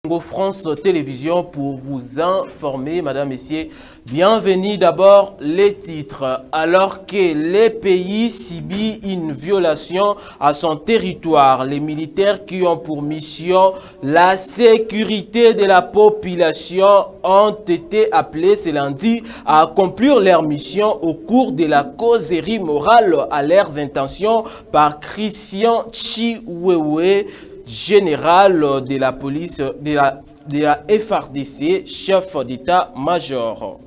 Congo France Télévision pour vous informer, Madame, Messieurs. Bienvenue. D'abord, les titres. Alors que les pays subissent une violation à son territoire, les militaires qui ont pour mission la sécurité de la population ont été appelés ce lundi à accomplir leur mission au cours de la causerie morale à leurs intentions par Christian Chiwewe, général de la police de la FARDC, chef d'état-major.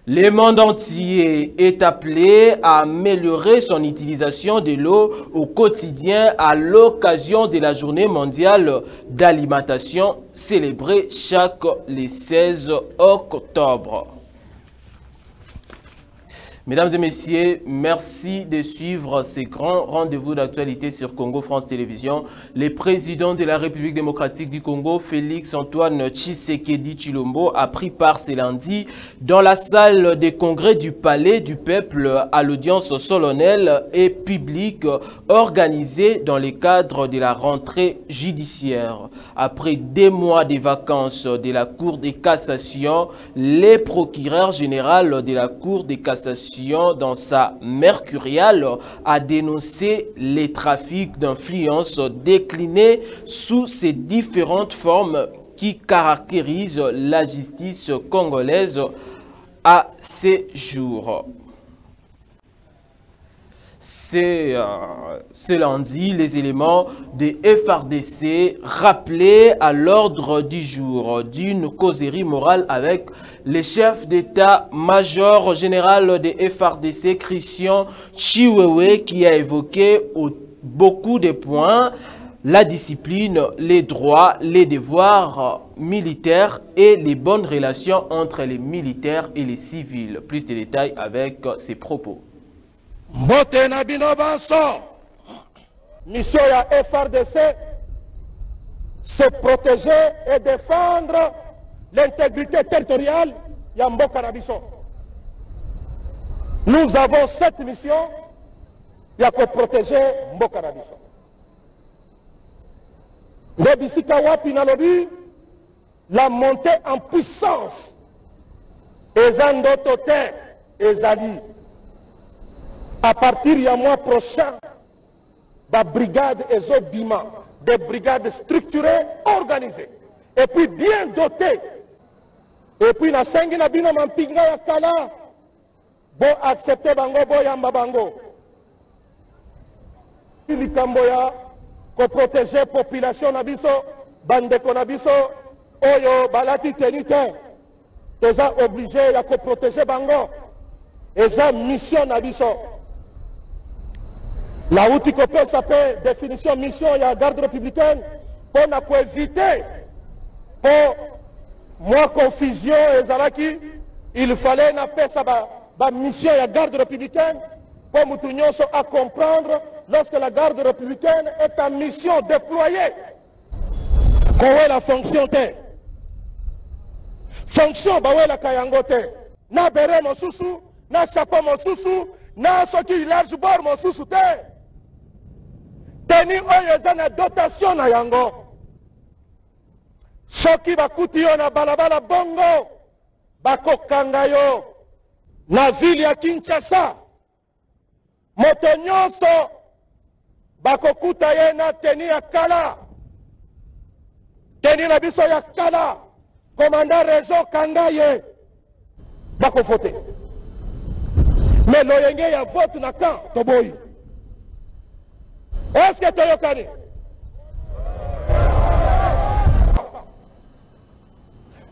Le monde entier est appelé à améliorer son utilisation de l'eau au quotidien à l'occasion de la journée mondiale d'alimentation célébrée chaque le 16 octobre. Mesdames et messieurs, merci de suivre ces grands rendez-vous d'actualité sur Congo France Télévision. Le président de la République démocratique du Congo, Félix Antoine Tshisekedi Tshilombo, a pris part ce lundi dans la salle des congrès du Palais du Peuple à l'audience solennelle et publique organisée dans le cadre de la rentrée judiciaire. Après 2 mois de vacances de la Cour de cassation, le procureur général de la Cour de cassation dans sa mercuriale a dénoncé les trafics d'influence déclinés sous ces différentes formes qui caractérisent la justice congolaise à ces jours. Ce lundi, les éléments de FARDC rappelés à l'ordre du jour d'une causerie morale avec le chef d'état-major général de FARDC, Christian Chiwewe, qui a évoqué beaucoup de points: la discipline, les droits, les devoirs militaires et les bonnes relations entre les militaires et les civils. Plus de détails avec ses propos. Mbote na bino banso, mission ya FARDC, c'est protéger et défendre l'intégrité territoriale ya mboka na biso. Nous avons cette mission ya ko protéger mboka na biso. Rebisika wapi na lobi, la montée en puissance ezando tote ezali. À partir du mois prochain, la brigade Ezobima, des brigades structurées, organisées, et puis bien dotées. Et puis, na sengi na bino mampinga ya kala, bo accepter bango, bo yamba bango. Likambo ya ko protéger population na biso, bandeko na biso, oyo balati tenite, toza obligé ya ko protéger bango. Et ça, mission na biso. La outil que peut s'appeler définition mission et la garde républicaine pour éviter pour moi confusion et zalaki, il fallait n'appeler ça la mission et la garde républicaine pour nous à comprendre lorsque la garde républicaine est en mission déployée. Qu'on est la fonction T. Fonction bah ouais la kayangote. Na bere mon sousou, na chapeau mon sousou, na soki large bord mon sousou T. Teni oyo na dotation na yango. Soki bakuti yo na balabala bongo, bakokanga yo na ville ya Kinshasa. Moto nyonso bakokuta ye na teni ya kala. Teni na biso ya kala. Commandant région Kangaye. Bakofote. Mais loyenge ya vote na kan toboyi. Est-ce que Toyokani?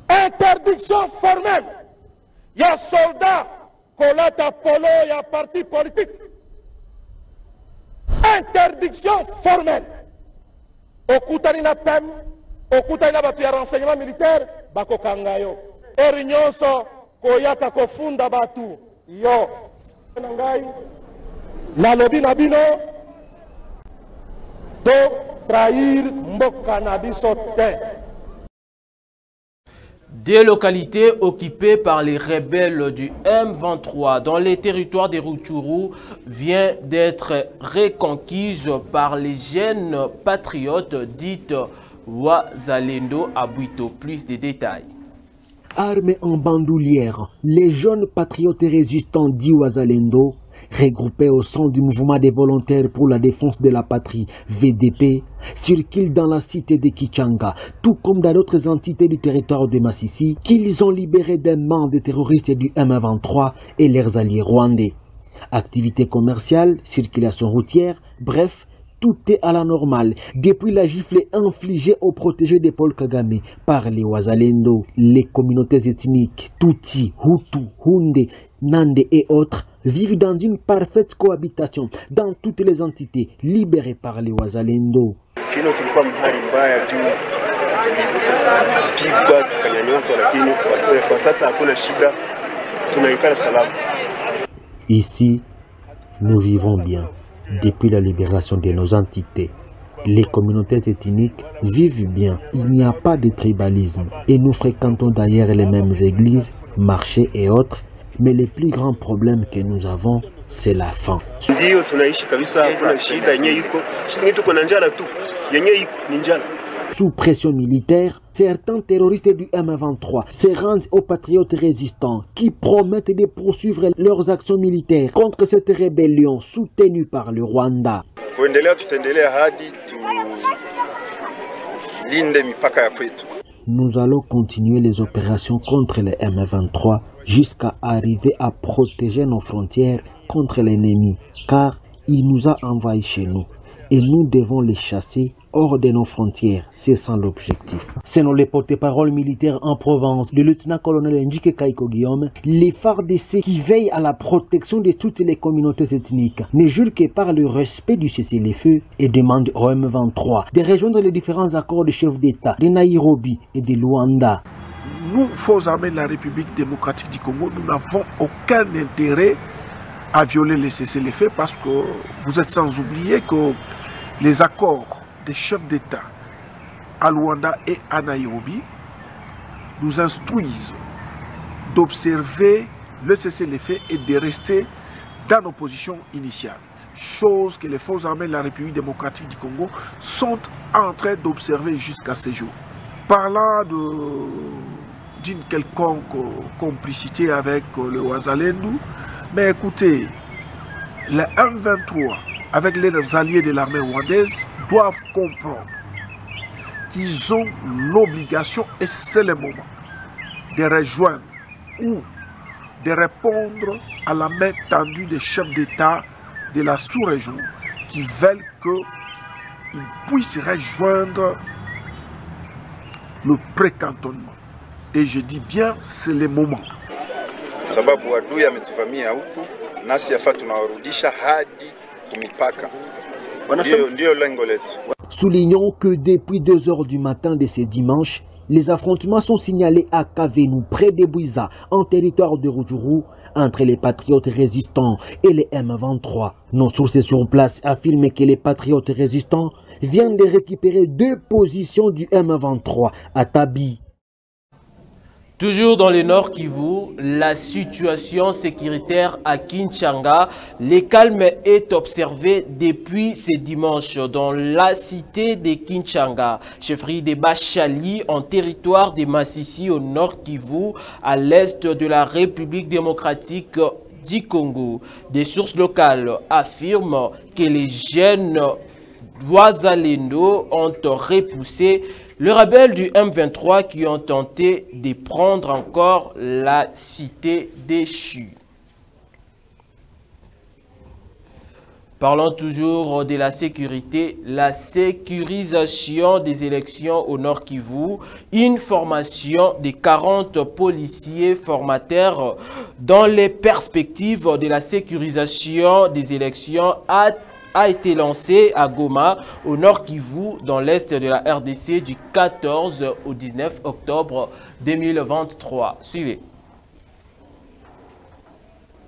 Interdiction formelle. Il y a soldats, colata polo, il y a parti politique. Interdiction formelle. Okutani na PEM, okutani na batu ya renseignement militaire, bako kangayo. Erinyoso, koyata kofunda batu. Yo. Nangai, na lobi na bino, trahir mboka na biso te. Des localités occupées par les rebelles du M23 dans les territoires des Rutshuru viennent d'être reconquises par les jeunes patriotes dites Wazalendo à Bwito. Plus de détails. Armés en bandoulière, les jeunes patriotes résistants d'Iwazalendo, regroupés au sein du mouvement des volontaires pour la défense de la patrie, VDP, circulent dans la cité de Kichanga, tout comme dans d'autres entités du territoire de Massissi, qu'ils ont libéré des mains des terroristes du M23 et leurs alliés rwandais. Activités commerciales, circulation routière, bref, tout est à la normale depuis la gifle infligée aux protégés de Paul Kagame par les Wazalendo. Les communautés ethniques Tutsi, Hutu, Hunde, Nande et autres vivent dans une parfaite cohabitation dans toutes les entités libérées par les Wazalendo. Sino tulikuwa mahali mbaya juu pigwa tukanyanyaswa, lakini kwa sasa hakuna shida, tunaikala salama. Ici, nous vivons bien. Depuis la libération de nos entités, les communautés ethniques vivent bien. Il n'y a pas de tribalisme. Et nous fréquentons d'ailleurs les mêmes églises, marchés et autres. Mais le plus grand problème que nous avons, c'est la faim. Sous pression militaire, certains terroristes du M23 se rendent aux patriotes résistants qui promettent de poursuivre leurs actions militaires contre cette rébellion soutenue par le Rwanda. Nous allons continuer les opérations contre le M23 jusqu'à arriver à protéger nos frontières contre l'ennemi, car il nous a envahis chez nous et nous devons les chasser hors de nos frontières. C'est ça l'objectif. Selon les porte-parole militaires en Provence, le lieutenant-colonel Njike Kaiko Guillaume, les FARDC qui veillent à la protection de toutes les communautés ethniques ne jurent que par le respect du cessez-le-feu et demandent au M23 de rejoindre les différents accords de chefs d'État de Nairobi et de Luanda. Nous, forces armées de la République démocratique du Congo, nous n'avons aucun intérêt à violer les cessez-le-feu parce que vous êtes sans oublier que les accords des chefs d'État à Luanda et à Nairobi nous instruisent d'observer le cessez-le-feu et de rester dans nos positions initiales. Chose que les forces armées de la République démocratique du Congo sont en train d'observer jusqu'à ce jour. Parlant d'une quelconque complicité avec le Wazalendo, mais écoutez, les M23 avec leurs alliés de l'armée rwandaise doivent comprendre qu'ils ont l'obligation, et c'est le moment, de rejoindre ou de répondre à la main tendue des chefs d'État de la sous-région qui veulent qu'ils puissent rejoindre le pré-cantonnement. Et je dis bien, c'est le moment. Sababu adui ametuvamia huku nasi yafaa tunawarudisha hadi kumipaka. Ndio lengo letu. Soulignons que depuis 2 heures du matin de ce dimanche, les affrontements sont signalés à Kavenu, près de Bouiza, en territoire de Rutshuru, entre les patriotes résistants et les M23. Nos sources sur place affirment que les patriotes résistants viennent de récupérer 2 positions du M23 à Tabi. Toujours dans le Nord Kivu, la situation sécuritaire à Kinshanga, le calme est observé depuis ce dimanche dans la cité de Kinshanga, chefferie de Bachali en territoire de Massissi au Nord Kivu, à l'est de la République démocratique du Congo. Des sources locales affirment que les jeunes Wazalendo ont repoussé le rebelle du M23 qui ont tenté de prendre encore la cité déchue. Parlons toujours de la sécurité, la sécurisation des élections au Nord Kivu, une formation de 40 policiers formateurs dans les perspectives de la sécurisation des élections a été lancé à Goma, au Nord Kivu, dans l'est de la RDC, du 14 au 19 octobre 2023. Suivez.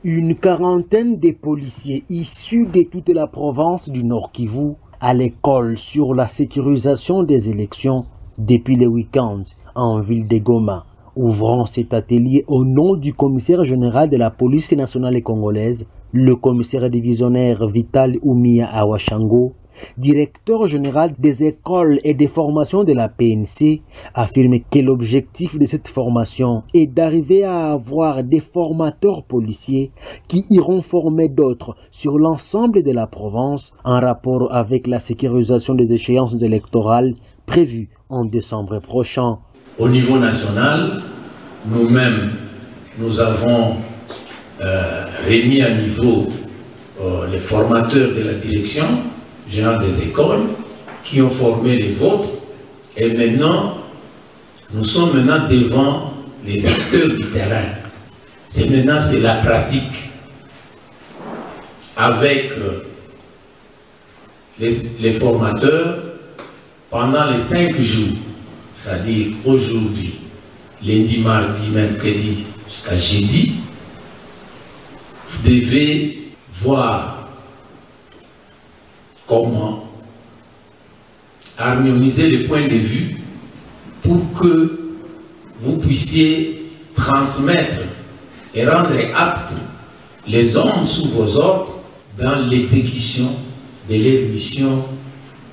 Une quarantaine de policiers issus de toute la province du Nord Kivu à l'école sur la sécurisation des élections depuis le week-end en ville de Goma, ouvrant cet atelier au nom du commissaire général de la police nationale congolaise, le commissaire divisionnaire Vital Oumia Awashango, directeur général des écoles et des formations de la PNC, affirme que l'objectif de cette formation est d'arriver à avoir des formateurs policiers qui iront former d'autres sur l'ensemble de la province en rapport avec la sécurisation des échéances électorales prévues en décembre prochain. Au niveau national, nous-mêmes, nous avons remis à niveau les formateurs de la direction générale des écoles qui ont formé les vôtres, et maintenant nous sommes devant les acteurs du terrain. Maintenant c'est la pratique avec les formateurs pendant les 5 jours, c'est-à-dire aujourd'hui, lundi, mardi, mercredi jusqu'à jeudi. Vous devez voir comment harmoniser les points de vue pour que vous puissiez transmettre et rendre aptes les hommes sous vos ordres dans l'exécution de leurs missions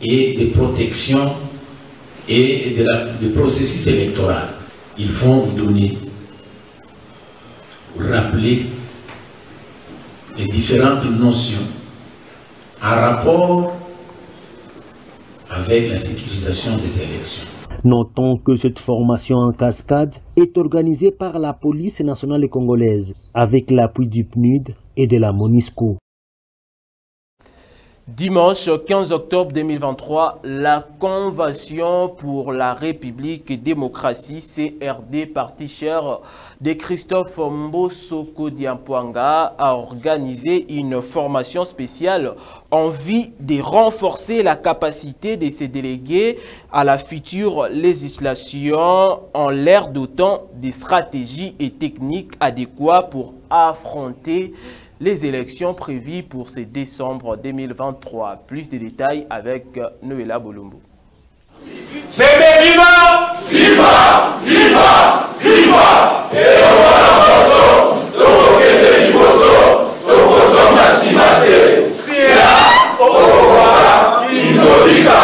et de protection et du processus électoral. Ils vont vous donner, vous rappeler les différentes notions en rapport avec la sécurisation des élections. Notons que cette formation en cascade est organisée par la police nationale congolaise avec l'appui du PNUD et de la MONUSCO. Dimanche 15 octobre 2023, la Convention pour la République et démocratie CRD, parti cher de Christophe Mbosso Kodiampouanga, a organisé une formation spéciale en vue de renforcer la capacité de ses délégués à la future législation en l'air dotant des stratégies et techniques adéquates pour affronter les élections prévues pour ce décembre 2023. Plus de détails avec Noëlla Bolombo. C'est des vivants! Viva! Viva! Viva! Et on va la mosso! Tokokende Liboso! Tokozo Massimate! Sia! Okowa! Indolika!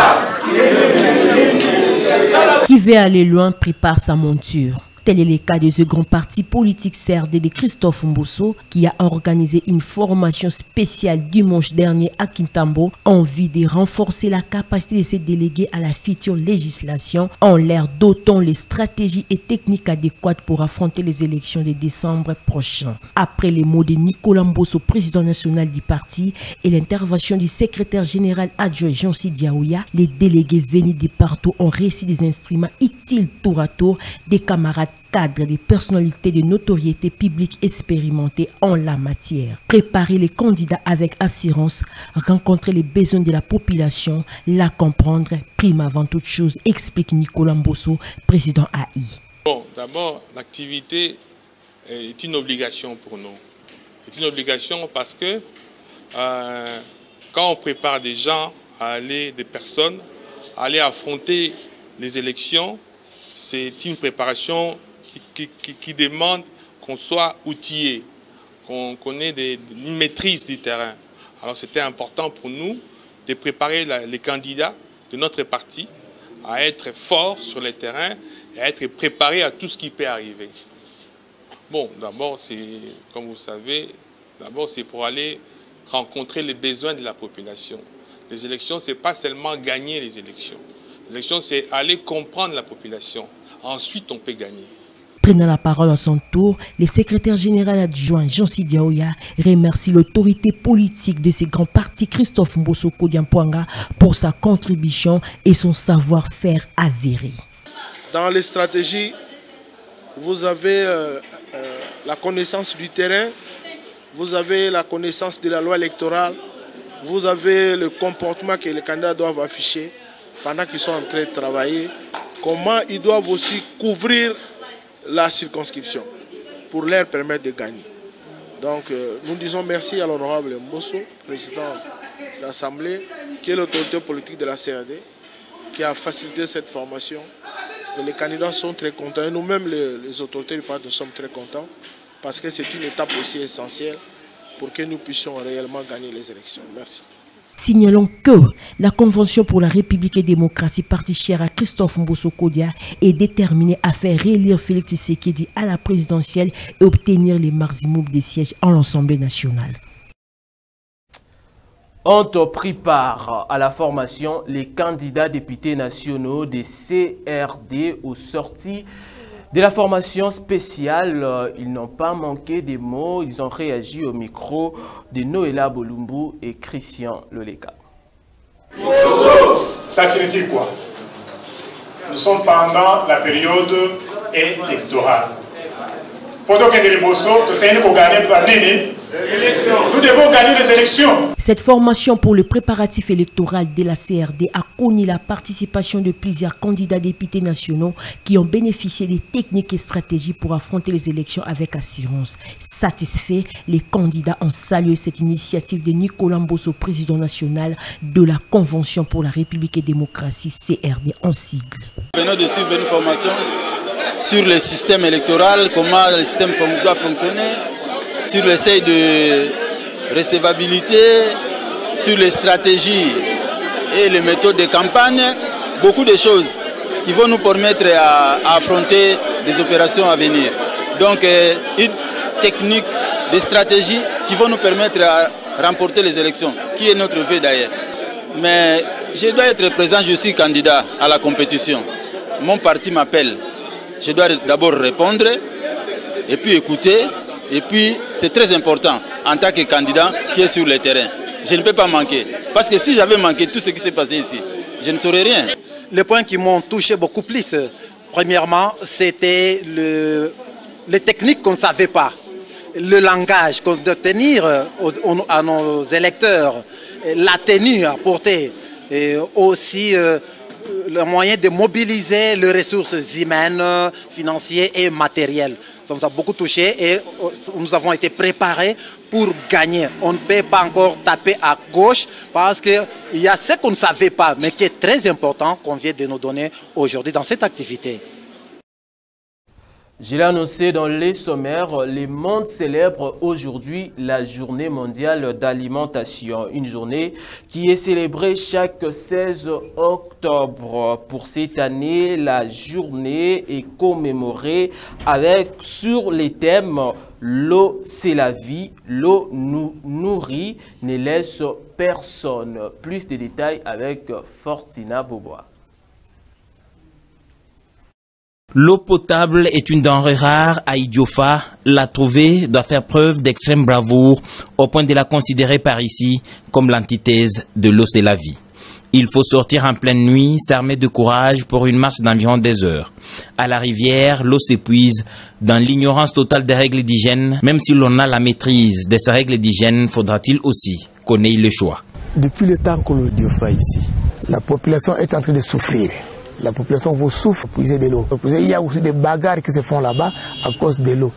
Qui veut aller loin prépare sa monture. Tel est le cas de ce grand parti politique CRD de Christophe Mbosso qui a organisé une formation spéciale dimanche dernier à Kintambo en vue de renforcer la capacité de ses délégués à la future législation en l'air dotant les stratégies et techniques adéquates pour affronter les élections de décembre prochain. Après les mots de Nicolas Mbosso, président national du parti, et l'intervention du secrétaire général adjoint Jean-Cy Diaouya, les délégués venus de partout ont réussi des instruments utiles tour à tour des camarades cadres des personnalités de notoriété publique expérimentées en la matière. Préparer les candidats avec assurance, rencontrer les besoins de la population, la comprendre, prime avant toute chose, explique Nicolas Mbosso, président AI. Bon, d'abord, l'activité est une obligation pour nous. C'est une obligation parce que quand on prépare des gens des personnes à aller affronter les élections, c'est une préparation qui demande qu'on soit outillé, qu'on ait une maîtrise du terrain. Alors c'était important pour nous de préparer les candidats de notre parti à être forts sur le terrain et à être préparés à tout ce qui peut arriver. Bon, d'abord, comme vous savez, c'est pour aller rencontrer les besoins de la population. Les élections, ce n'est pas seulement gagner les élections. Les élections, c'est aller comprendre la population. Ensuite, on peut gagner. Prenant la parole à son tour, le secrétaire général adjoint Jean-Cy Diaouya remercie l'autorité politique de ce grand parti Christophe Mbosso Kodiampouanga pour sa contribution et son savoir-faire avéré. Dans les stratégies, vous avez la connaissance du terrain, vous avez la connaissance de la loi électorale, vous avez le comportement que les candidats doivent afficher pendant qu'ils sont en train de travailler, comment ils doivent aussi couvrir la circonscription pour leur permettre de gagner. Donc nous disons merci à l'honorable Mbosso, président de l'Assemblée, qui est l'autorité politique de la CRD, qui a facilité cette formation. Et les candidats sont très contents. Et nous-mêmes, les autorités du parti, nous sommes très contents parce que c'est une étape aussi essentielle pour que nous puissions réellement gagner les élections. Merci. Signalons que la Convention pour la République et démocratie, parti chère à Christophe Mbosso Kodia, est déterminée à faire réélire Félix Tshisekedi à la présidentielle et obtenir les maximums des sièges en l'Assemblée nationale. Ont pris part à la formation les candidats députés nationaux des CRD aux sorties de la formation spéciale. Ils n'ont pas manqué des mots, ils ont réagi au micro de Noëlla Bolumbu et Christian Loleka. Ça signifie quoi? Nous sommes pendant la période électorale. Pendant que nous devons gagner les élections. Cette formation pour le préparatif électoral de la CRD a connu la participation de plusieurs candidats députés nationaux qui ont bénéficié des techniques et stratégies pour affronter les élections avec assurance. Satisfaits, les candidats ont salué cette initiative de Nicolas Mbosso, président national de la Convention pour la République et démocratie, CRD en sigle. Nous venons de suivre une formation sur le système électoral, comment le système doit fonctionner, sur le seuil de recevabilité, sur les stratégies et les méthodes de campagne, beaucoup de choses qui vont nous permettre à affronter des opérations à venir. Donc une technique, des stratégies qui vont nous permettre à remporter les élections, qui est notre vœu d'ailleurs. Mais je dois être présent, je suis candidat à la compétition. Mon parti m'appelle. Je dois d'abord répondre et puis écouter. Et puis, c'est très important en tant que candidat qui est sur le terrain. Je ne peux pas manquer. Parce que si j'avais manqué tout ce qui s'est passé ici, je ne saurais rien. Les points qui m'ont touché beaucoup plus, premièrement, c'était les techniques qu'on ne savait pas. Le langage qu'on doit tenir à nos électeurs, la tenue à porter, et aussi le moyen de mobiliser les ressources humaines, financières et matérielles. Ça nous a beaucoup touché et nous avons été préparés pour gagner. On ne peut pas encore taper à gauche parce qu'il y a ce qu'on ne savait pas, mais qui est très important qu'on vient de nous donner aujourd'hui dans cette activité. Je l'ai annoncé dans les sommaires, le monde célèbre aujourd'hui la journée mondiale d'alimentation. Une journée qui est célébrée chaque 16 octobre. Pour cette année, la journée est commémorée sur les thèmes « L'eau, c'est la vie »,« L'eau nous nourrit, ne laisse personne ». Plus de détails avec Fortina Bobois. L'eau potable est une denrée rare à Idiofa. La trouver doit faire preuve d'extrême bravoure au point de la considérer par ici comme l'antithèse de l'eau c'est la vie. Il faut sortir en pleine nuit, s'armer de courage pour une marche d'environ des heures. À la rivière, l'eau s'épuise. Dans l'ignorance totale des règles d'hygiène, même si l'on a la maîtrise de ces règles d'hygiène, faudra-t-il aussi qu'on ait le choix. Depuis le temps que l'eau Idiofa ici, la population est en train de souffrir. La population vous souffre pour puiser de l'eau. Il y a aussi des bagarres qui se font là-bas à cause de l'eau.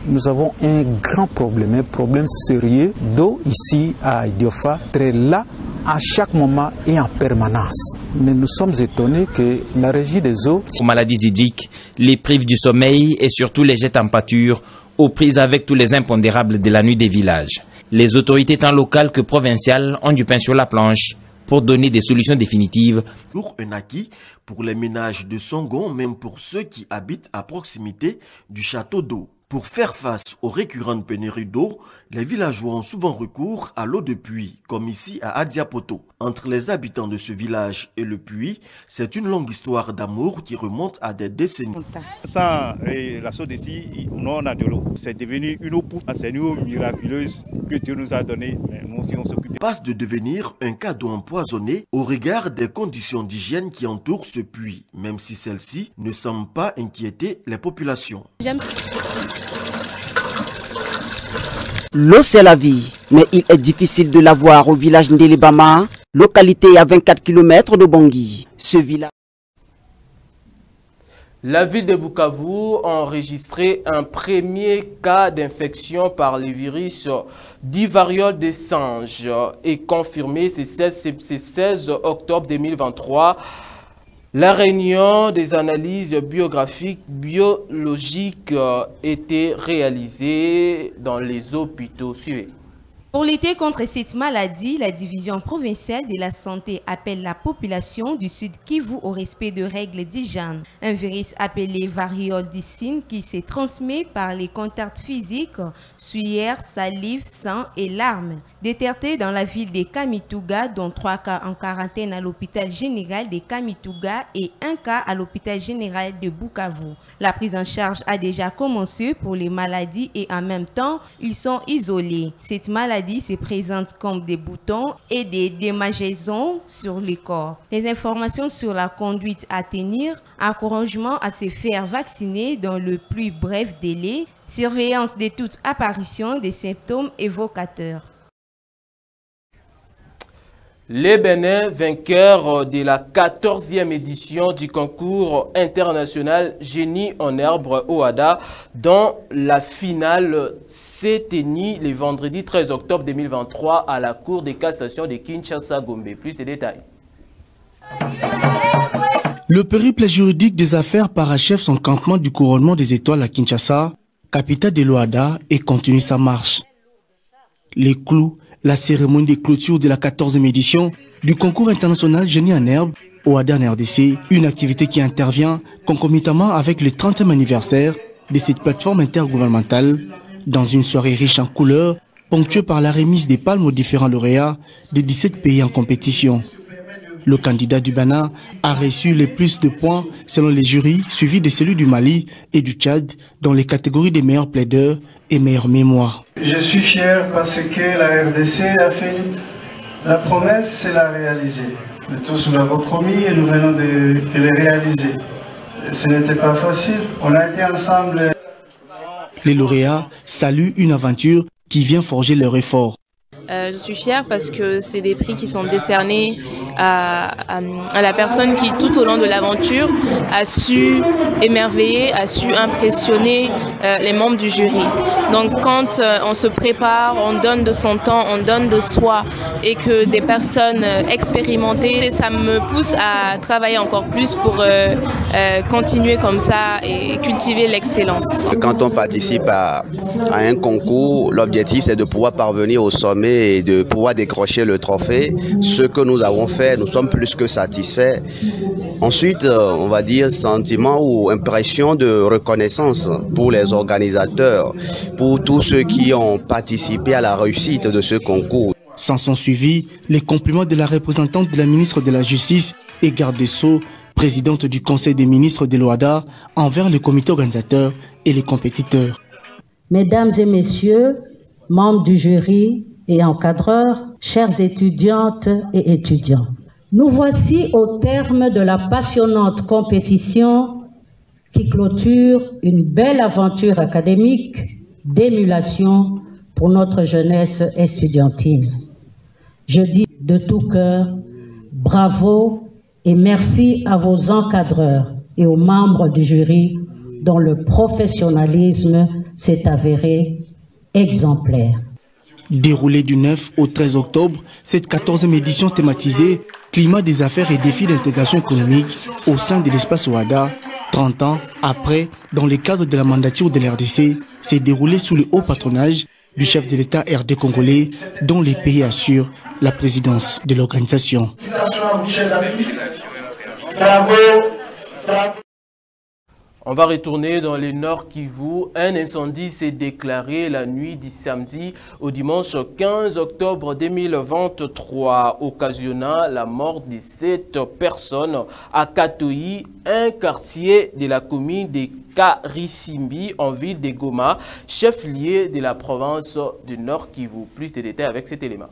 Nous avons un grand problème, un problème sérieux d'eau ici à Idiofa, très là, à chaque moment et en permanence. Mais nous sommes étonnés que la régie des eaux... Les maladies hydriques, les prives du sommeil et surtout les jettent en pâture, aux prises avec tous les impondérables de la nuit des villages. Les autorités tant locales que provinciales ont du pain sur la planche pour donner des solutions définitives. Pour un acquis pour les ménages de Songon, même pour ceux qui habitent à proximité du château d'eau. Pour faire face aux récurrentes pénuries d'eau, les villageois ont souvent recours à l'eau de puits, comme ici à Adiapoto. Entre les habitants de ce village et le puits, c'est une longue histoire d'amour qui remonte à des décennies. Sans la source d'ici, on a de l'eau. C'est devenu une eau pour. C'est une eau miraculeuse que Dieu nous a donnée. Mais nous aussi, on s'occupe. Passe de devenir un cadeau empoisonné au regard des conditions d'hygiène qui entourent ce puits, même si celle-ci ne semble pas inquiéter les populations. L'eau c'est la vie, mais il est difficile de l'avoir au village Ndélébama, localité à 24 km de Bangui. Ce village... La ville de Bukavu a enregistré un premier cas d'infection par le virus du variole des singes et confirmé ce 16 octobre 2023. La réunion des analyses biologiques était réalisée dans les hôpitaux suivants. Pour lutter contre cette maladie, la division provinciale de la santé appelle la population du Sud Kivu au respect de règles d'hygiène. Un virus appelé variole du cygne qui se transmet par les contacts physiques, sueur, salive, sang et larmes. Détecté dans la ville de Kamituga, dont 3 cas en quarantaine à l'hôpital général de Kamituga et 1 cas à l'hôpital général de Bukavu. La prise en charge a déjà commencé pour les maladies et en même temps, ils sont isolés. Cette maladie se présente comme des boutons et des démangeaisons sur le corps. Les informations sur la conduite à tenir, encouragement à se faire vacciner dans le plus bref délai, surveillance de toute apparition des symptômes évocateurs. Les Bénins, vainqueurs de la 14e édition du concours international Génie en herbe OADA, dont la finale s'est tenue le vendredi 13 octobre 2023 à la Cour de cassation de Kinshasa-Gombe. Plus de détails. Le périple juridique des affaires parachève son campement du couronnement des étoiles à Kinshasa, capitale de l'OADA, et continue sa marche. Les clous, la cérémonie de clôture de la 14e édition du concours international Génie en herbe OADA en RDC, une activité qui intervient concomitamment avec le 30e anniversaire de cette plateforme intergouvernementale dans une soirée riche en couleurs, ponctuée par la remise des palmes aux différents lauréats de 17 pays en compétition. Le candidat du Bénin a reçu les plus de points selon les jurys, suivi de celui du Mali et du Tchad dans les catégories des meilleurs plaideurs et meilleure mémoire. Je suis fier parce que la RDC a fait la promesse, c'est la réaliser. Nous tous nous l'avons promis et nous venons de les réaliser. Ce n'était pas facile, on a été ensemble. Les lauréats saluent une aventure qui vient forger leur effort. Je suis fière parce que c'est des prix qui sont décernés à la personne qui, tout au long de l'aventure, a su émerveiller, a su impressionner les membres du jury. Donc quand on se prépare, on donne de son temps, on donne de soi et que des personnes expérimentées, ça me pousse à travailler encore plus pour continuer comme ça et cultiver l'excellence. Quand on participe à un concours, l'objectif c'est de pouvoir parvenir au sommet et de pouvoir décrocher le trophée. Ce que nous avons fait, nous sommes plus que satisfaits. Ensuite, on va dire sentiment ou impression de reconnaissance pour les organisateurs, pour tous ceux qui ont participé à la réussite de ce concours. S'en sont suivis les compliments de la représentante de la ministre de la Justice et garde des Sceaux, présidente du Conseil des ministres de l'OADA, envers le comité organisateur et les compétiteurs. Mesdames et messieurs, membres du jury et encadreurs, chères étudiantes et étudiants, nous voici au terme de la passionnante compétition qui clôture une belle aventure académique d'émulation pour notre jeunesse estudiantine. Je dis de tout cœur bravo et merci à vos encadreurs et aux membres du jury dont le professionnalisme s'est avéré exemplaire. Déroulée du 9 au 13 octobre, cette 14e édition thématisée climat des affaires et défis d'intégration économique au sein de l'espace OADA, 30 ans après, dans le cadre de la mandature de l'RDC, s'est déroulée sous le haut patronage du chef de l'État RD congolais, dont les pays assurent la présidence de l'organisation. On va retourner dans le Nord Kivu. Un incendie s'est déclaré la nuit du samedi au dimanche 15 octobre 2023, occasionnant la mort de 7 personnes à Katoyi, un quartier de la commune de Karisimbi en ville de Goma, chef-lieu de la province du Nord Kivu. Plus de détails avec cet élément.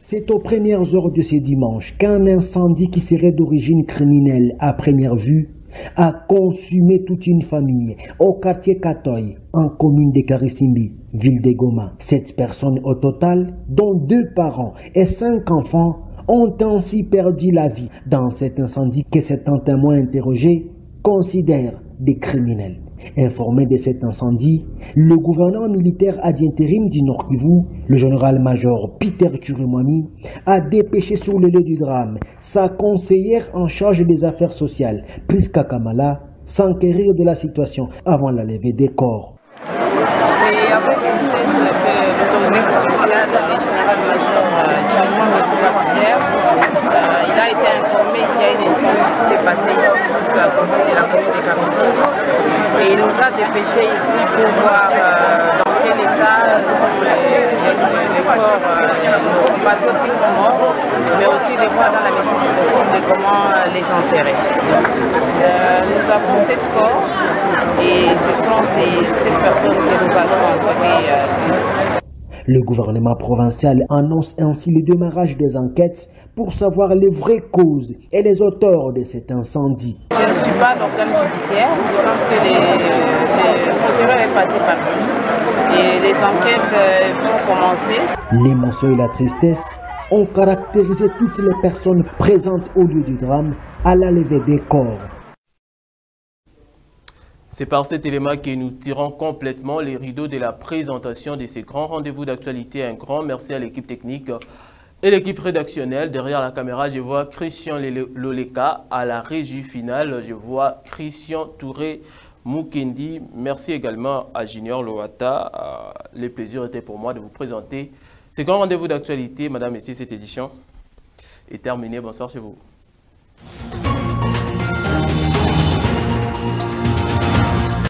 C'est aux premières heures de ce dimanche qu'un incendie qui serait d'origine criminelle à première vue a consumé toute une famille au quartier Katoyi, en commune de Karisimbi, ville de Goma. 7 personnes au total, dont 2 parents et 5 enfants, ont ainsi perdu la vie dans cet incendie que certains témoins interrogés considèrent des criminels. Informé de cet incendie, le gouverneur militaire ad intérim du Nord Kivu, le général-major Peter Chirumwami, a dépêché sur le lieu du drame sa conseillère en charge des affaires sociales, Priska Kamala, s'enquérir de la situation avant la levée des corps. C'est avec tristesse que l'autorité provinciale qui s'est passé ici jusqu'à la commune de Kamissing. Et il nous a dépêchés ici pour voir dans quel état sont les corps de nos compatriotes qui sont morts, mais aussi de voir dans la maison possible comment les enterrer. Nous avons 7 corps et ce sont ces 7 personnes que nous allons enterrer. Le gouvernement provincial annonce ainsi le démarrage des enquêtes pour savoir les vraies causes et les auteurs de cet incendie. Je ne suis pas l'organe judiciaire, je pense que le procureur est passé par ici et les enquêtes vont commencer. L'émotion et la tristesse ont caractérisé toutes les personnes présentes au lieu du drame à la levée des corps. C'est par cet élément que nous tirons complètement les rideaux de la présentation de ces grands rendez-vous d'actualité. Un grand merci à l'équipe technique et l'équipe rédactionnelle. Derrière la caméra, je vois Christian Loleka à la régie finale. Je vois Christian Touré Mukendi. Merci également à Junior Loata. Le plaisir était pour moi de vous présenter ces grands rendez-vous d'actualité. Madame, messieurs, cette édition est terminée. Bonsoir chez vous.